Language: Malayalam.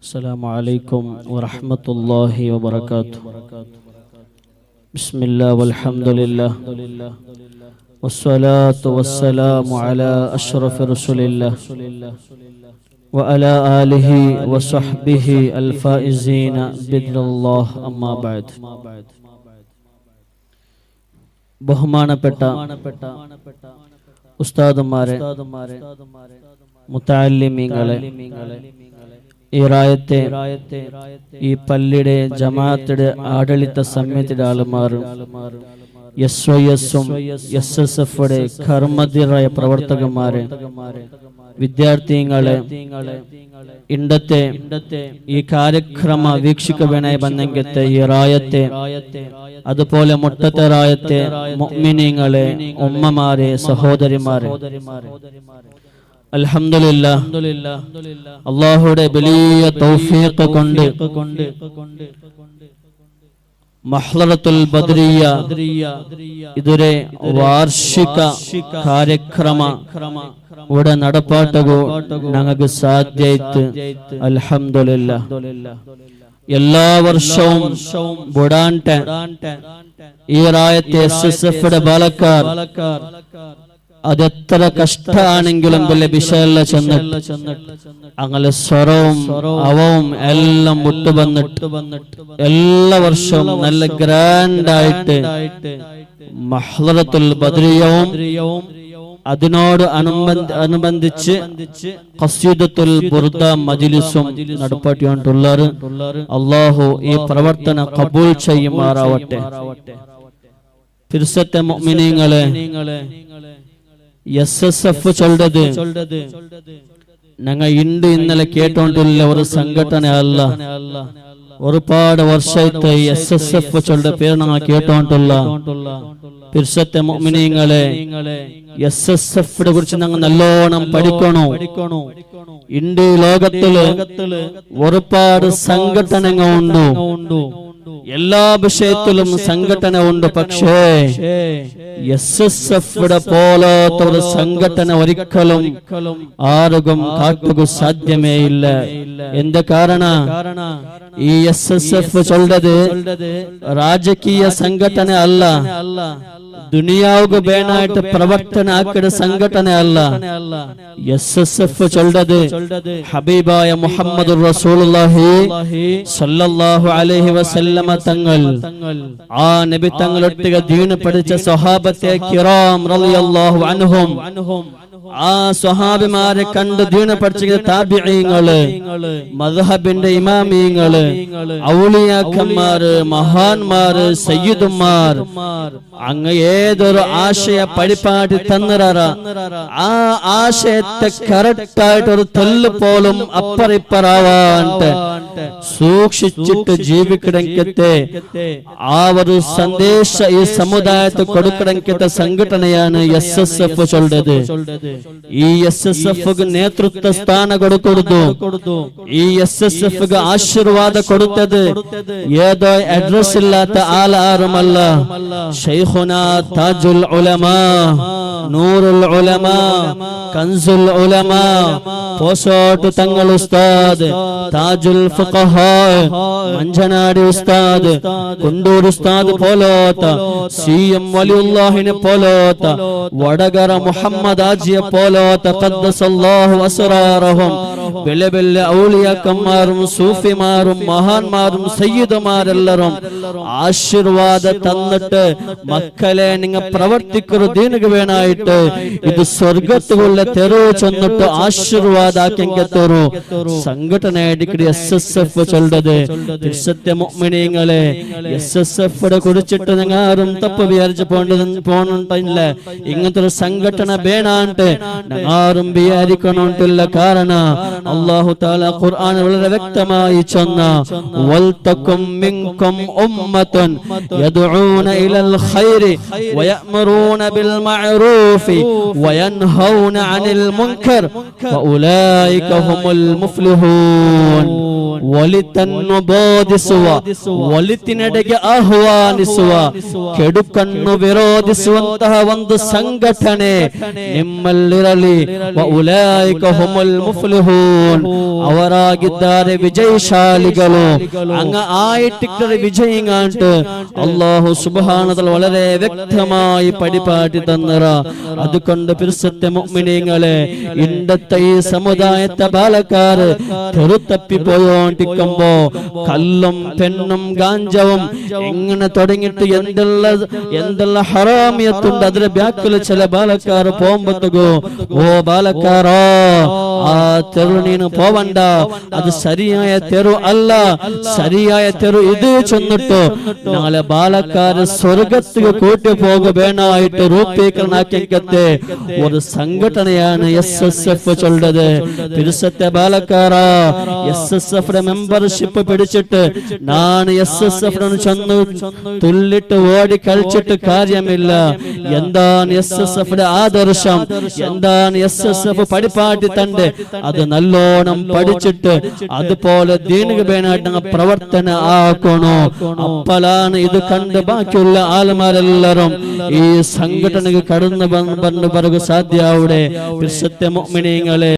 السلام عليكم ورحمة الله وبركاته. بسم الله والحمد لله والصلاة والسلام على أشرف رسول الله وعلى آله وصحبه الفائزين بإذن الله أما بعد. ബഹുമാനപ്പെട്ട ഉസ്താദുമാരെ, മുതഅല്ലിമീങ്ങളെ, ഈ റായത്തെ ഈ പള്ളിയുടെ ജമാഅത്തിന്റെ ആഡളിത സമിതിയുടെ ആളുമാരും SYSഉം SSFയുടെ കർമ്മധീരായ പ്രവർത്തകന്മാരെ, വിദ്യാർത്ഥികളെ, ഇണ്ടത്തെ ഈ കാര്യക്രമ വീക്ഷിക്കുവാനായി ബന്ധങ്കത്തെ ഈ റായത്തെ, അതുപോലെ മുട്ടത്തെ റായത്തെ മുഅ്മിനീങ്ങളെ, ഉമ്മമാരെ, സഹോദരിമാരെ, അൽഹംദുലില്ലാഹ് അല്ലാഹുവിന്റെ വലിയ തൗഫീഖ് കൊണ്ട് മഹ്ളറത്തുൽ ബദ്രിയ ഇതൊരു വാർഷിക കാര്യക്രമ ഇവിടെ നടപ്പാട്ടകോ ഞങ്ങൾക്ക് സാധ്യമായിട്ട് അൽഹംദുലില്ലാഹ്. എല്ലാ വർഷവും ബുടാൻടെ ഈ റായത്തെ SSFയുടെ ബാലക്കാർ അതെത്ര കഷ്ടാണെങ്കിലും വലിയ വിഷയല്ല ചെന്നിട്ട് അങ്ങനെ സ്വരവും അവവും എല്ലാം വിട്ടുവന്നിട്ട് എല്ലാ വർഷവും നല്ല ഗ്രാൻഡായിട്ട് മഹ്ളറത്തുൽ ബദ്രിയവും അതിനോട് അനുബന്ധിച്ച് ഖസീദത്തുൽ ബുർദ മജ്ലിസും നടപ്പാട്ടിക്കൊണ്ടുള്ളത്. അല്ലാഹു ഈ പ്രവർത്തന ഖബൂൽ ചെയ്യുമാറാവട്ടെ. ഫിർസത്തെ മുഅ്മിനീങ്ങളെ, SSF ചൊല്ലത് ഞങ്ങൾ ഇന്നലെ കേട്ടോണ്ടുള്ള ഒരു സംഘടന അല്ല. ഒരുപാട് വർഷത്തെ SSF ചൊല്ല പേര് ഞങ്ങൾ കേട്ടോണ്ടുള്ള ഫിർസത്തെ മുഅ്മിനീങ്ങളെ, SSFയെ കുറിച്ച് ഞങ്ങൾ നല്ലോണം പഠിക്കണോ. ഇന്ത്യ ലോകത്തില് ഒരുപാട് സംഘടനകൾ ഉണ്ട്, എല്ലാ വിഷയത്തിലും സംഘടന ഉണ്ട്. പക്ഷേ SSFയുടെ പോലത്തെ ഒരു സംഘടന ഒരിക്കലും ആർക്കും കാട്ടുക സാധ്യമേ ഇല്ല. എന്ത് കാരണം? ഈ SSF ചൊല്ലത് രാജകീയ സംഘടന അല്ല, ദുനിയാവുക വേണായിട്ട് പ്രവർത്തന ആക്കിയ സംഘടന അല്ല. SSF ചൊല്ലത് ഹബീബായ മുഹമ്മദുർ റസൂലുള്ളാഹി സ്വല്ലല്ലാഹു അലൈഹി വസല്ലമ തങ്ങൾ, ആ നബി തങ്ങളൊട്ടിക ദീൻ പഠിച്ച സ്വഹാബത്തെ കിറാം റളിയല്ലാഹു അൻഹും, ആ സ്വഹാബിമാരെ കണ്ട് ദീൻ പഠിച്ച താബിഈങ്ങള്, മദ്ഹബിന്റെ ഇമാമീങ്ങള്, ഔലിയാക്കന്മാര്, മഹാന്മാര്, സയ്യിദുമാർ, അങ്ങ് ഏതൊരു ആശയ പരിപാടി തന്നറ ആ ആശയത്തെ കറക്റ്റ് ആയിട്ട് ഒരു തെല്ല് പോലും അപ്പറിപ്പറാവാണ്ട് സൂക്ഷിച്ചിട്ട് ജീവിക്കണമെങ്കത്തെ ആ ഒരു സന്ദേശ ഈ സമുദായത്തെ കൊടുക്കണമെങ്കത്തെ സംഘടനയാണ് SSF ചൊല്ലത്. ഈ SSFക്ക് നേതൃത്വ സ്ഥാനം കൊടുത്തു. ഈ SSFക്ക് ആശീർവാദം കൊടുത്തത് ഏതോ അഡ്രസ് ഇല്ലാത്ത ആളാരുമല്ല, ശൈഖുനാ താജുൽ ഉലമാ, നൂറുൽ ഉലമാ, കൻസുൽ ഉലമാ, പോസോട്ട് തങ്ങൾ ഉസ്താദ്, താജുൽ ഫുഖഹാ മഞ്ചനാടി ഉസ്താദ്, കുണ്ടൂർ ഉസ്താദ് പോലോത്ത, CM വലിയുല്ലാഹിനെ പോലോത്ത, വടകര മുഹമ്മദ് ആജിയെ പോലോത്ത, ഖദ്ദസല്ലാഹു അസ്റാറഹും, വലിയ വലിയ ഔലിയാക്കന്മാരും സൂഫിമാരും മഹാന്മാരും സയ്യിദുമാരെല്ലാരും ആശീർവാദം തന്നിട്ട് മക്കളെ നിങ്ങൾ പ്രവർത്തിക്കുന്ന ദീനിക്ക് വേണായിട്ട് ഇത് സ്വർഗത്തുള്ള തെരുവ് ചെന്നിട്ട് ആശീർവാദാക്കിയെത്തരു സംഘടനയായിട്ട് SSF ചൊല്ലത്. ഫിർസത്തെ മുഅ്മിനീങ്ങളെ, SSFയുടെ കുറിച്ചിട്ട് നിങ്ങൾ ആരും തപ്പ് വിചാരിച്ച് പോണില്ല. ഇങ്ങനത്തെ ഒരു സംഘടന വേണാണ്ട് ആരും വിചാരിക്കണോണ്ടില്ല. കാരണം അല്ലാഹു തആല ഖുർആൻ വളരെ വ്യക്തമായി ചൊന്ന വൽതകും മിൻകും ഉമ്മത്തുൻ യദ്ഊന ഇലൽ ഖൈരി വയഅ്മുറൂന ബിൽ മഅറൂഫി വയൻഹൗന അനിൽ മുൻകർ വഉലൈക ഹുമുൽ മുഫ്ലിഹൂൻ. ಒಲಿತನ್ನು ಬೋಧಿಸುವ, ಒಲಿತಿನೆಡೆಗೆ ಆಹ್ವಾನಿಸುವ, ಕೆಡುಕನ್ನು ವಿರೋಧಿಸುವಂತಹ ಒಂದು ಸಂಘಟನೆ ನಿಮ್ಮಲ್ಲಿರಲಿ. ಉಲೈಕ ಹುಮುಲ್ ಮುಫ್ಲಿಹೂನ್, ಅವರಾಗಿದ್ದಾರೆ വിജയശാലികളോ. അങ്ങ് ആയിട്ടിക്കറി വിജയിങ്ങാണ്ട് അല്ലാഹു സുബ്ഹാനഹു വ തആല വളരെ വ്യക്തമായി പഠിപ്പാട്ടി തന്നറ. അതുകൊണ്ട് പിർസത്തെ മുഅ്മിനീങ്ങളെ, ഇന്നത്തെ ഈ സമുദായത്തെ ബാലക്കാർ തെറുത്തപ്പി പോയോണ്ടിരിക്കുമ്പോ കല്ലും പെണ്ണും ഗാഞ്ചവും ഇങ്ങനെ തുടങ്ങിയിട്ട് എന്തെല്ലാം ഹറാമിയത്തുണ്ട് അതിന്റെ ബാക്കിൽ ചില ബാലക്കാർ പോകുമ്പോഴത്തേക്കോ, ഓ ബാലക്കാരോ, ആ തെരു നീನು പോവണ്ട, അത് ശരിയായ തെരു അല്ല, ശരിയായ തെരു ഇത് ചെന്നിട്ട് നാളെ ബാലക്കാര് സ്വർഗത്തിക്ക് കൂട്ടി പോകേണായിട്ട് രൂപീകരണാക്കിക്കത്തെ ഒരു സംഘടനയാണ് SSF ചൊല്ലത്. പിരിസത്തെ ബാലക്കാരാ, SSF മെമ്പർഷിപ്പ് പിടിച്ചിട്ട് ഞാൻ SSF ചെന്ന് തുള്ളിട്ട് ഓടി കളിച്ചിട്ട് കാര്യമില്ല. എന്താണ് SSF ആദർശം, എന്താണ് SSF പഠിപ്പാട്ടി തണ്ട്, അത് നല്ലോണം പഠിച്ചിട്ട് അതുപോലെ ദീനിക വേണമായിട്ട് പ്രവർത്തന ആക്കണോ. അപ്പോഴാണ് ഇത് കണ്ട് ബാക്കിയുള്ള ആൾമാരെല്ലാരും ഈ സംഘടനക്ക് കടന്നു പറഞ്ഞു സാധ്യവിടെ. മുഅ്മിനീങ്ങളെ